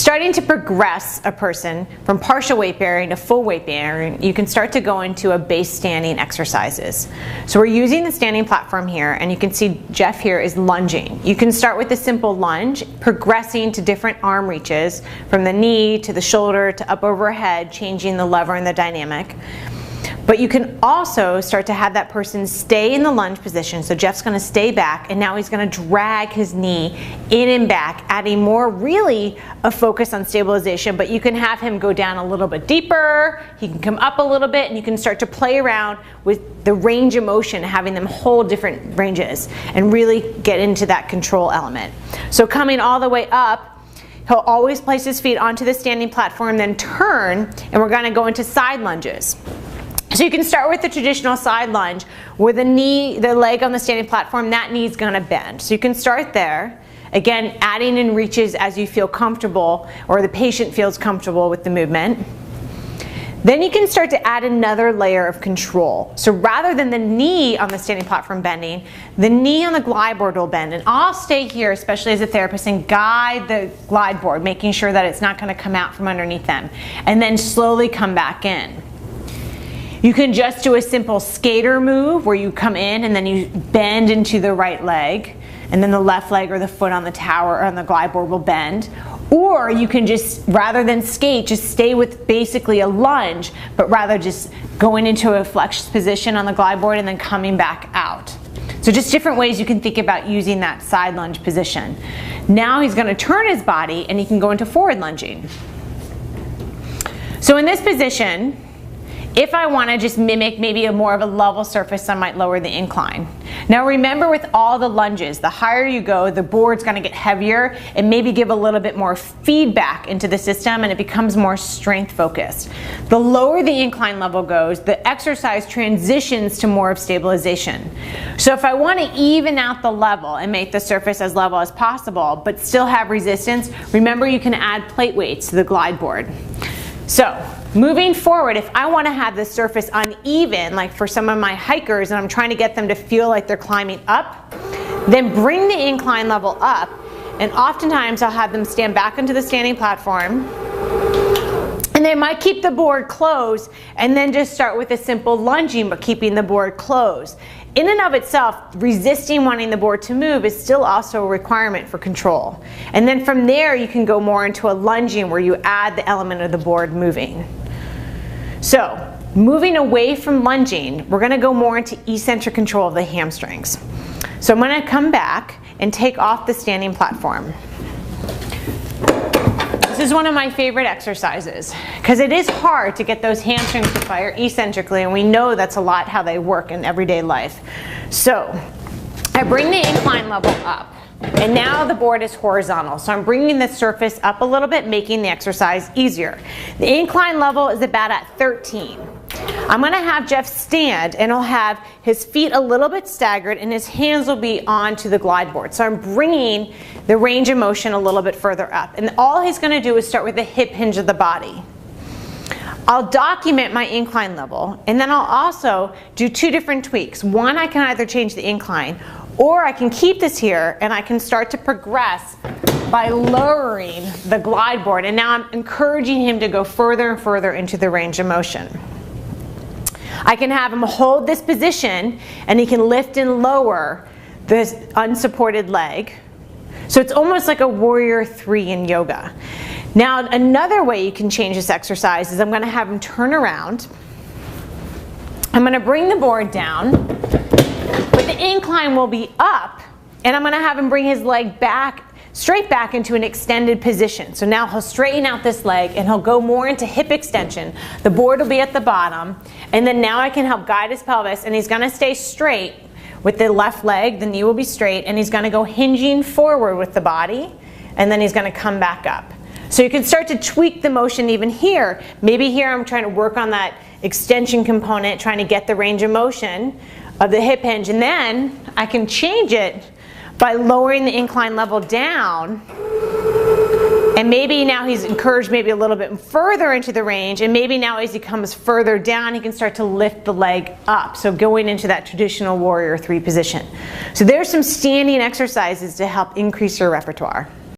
starting to progress a person from partial weight bearing to full weight bearing, you can start to go into a base standing exercises. So we're using the standing platform here, and you can see Jeff here is lunging. You can start with a simple lunge, progressing to different arm reaches from the knee to the shoulder to up overhead, changing the lever and the dynamic. But you can also start to have that person stay in the lunge position. So Jeff's going to stay back, and now he's going to drag his knee in and back, adding more really a focus on stabilization. But you can have him go down a little bit deeper, he can come up a little bit, and you can start to play around with the range of motion, having them hold different ranges and really get into that control element. So coming all the way up, he'll always place his feet onto the standing platform, then turn, and we're going to go into side lunges. So you can start with the traditional side lunge where the leg on the standing platform, that knee is going to bend. So you can start there. Again, adding in reaches as you feel comfortable or the patient feels comfortable with the movement. Then you can start to add another layer of control. So rather than the knee on the standing platform bending, the knee on the glide board will bend. And I'll stay here, especially as a therapist, and guide the glide board, making sure that it's not going to come out from underneath them. And then slowly come back in. You can just do a simple skater move where you come in and then you bend into the right leg, and then the left leg or the foot on the tower or on the glide board will bend. Or you can just, rather than skate, just stay with basically a lunge, but rather just going into a flexed position on the glide board and then coming back out. So just different ways you can think about using that side lunge position. Now he's going to turn his body and he can go into forward lunging. So in this position, if I want to just mimic maybe a more of a level surface, I might lower the incline. Now remember, with all the lunges, the higher you go, the board's going to get heavier and maybe give a little bit more feedback into the system, and it becomes more strength focused. The lower the incline level goes, the exercise transitions to more of stabilization. So if I want to even out the level and make the surface as level as possible but still have resistance, remember you can add plate weights to the glide board. So moving forward, if I want to have the surface uneven, like for some of my hikers, and I'm trying to get them to feel like they're climbing up, then bring the incline level up, and oftentimes I'll have them stand back into the standing platform, and they might keep the board closed and then just start with a simple lunging but keeping the board closed. In and of itself, resisting wanting the board to move is still also a requirement for control. And then from there you can go more into a lunging where you add the element of the board moving. So moving away from lunging, we're going to go more into eccentric control of the hamstrings. So I'm going to come back and take off the standing platform. This is one of my favorite exercises because it is hard to get those hamstrings to fire eccentrically, and we know that's a lot how they work in everyday life. So I bring the incline level up, and now the board is horizontal. So I'm bringing the surface up a little bit, making the exercise easier. The incline level is about at 13. I'm going to have Jeff stand, and he'll have his feet a little bit staggered and his hands will be onto the glide board. So I'm bringing the range of motion a little bit further up. And all he's going to do is start with the hip hinge of the body. I'll document my incline level, and then I'll also do two different tweaks. One, I can either change the incline, or I can keep this here and I can start to progress by lowering the glide board. And now I'm encouraging him to go further and further into the range of motion. I can have him hold this position and he can lift and lower this unsupported leg. So it's almost like a warrior 3 in yoga. Now another way you can change this exercise is I'm going to have him turn around. I'm going to bring the board down, but the incline will be up, and I'm going to have him bring his leg back, straight back into an extended position. So now he'll straighten out this leg and he'll go more into hip extension. The board will be at the bottom, and then now I can help guide his pelvis, and he's going to stay straight with the left leg, the knee will be straight, and he's going to go hinging forward with the body, and then he's going to come back up. So you can start to tweak the motion even here. Maybe here I'm trying to work on that extension component, trying to get the range of motion of the hip hinge, and then I can change it by lowering the incline level down, and maybe now he's encouraged maybe a little bit further into the range, and maybe now as he comes further down he can start to lift the leg up, so going into that traditional warrior 3 position. So there's some standing exercises to help increase your repertoire.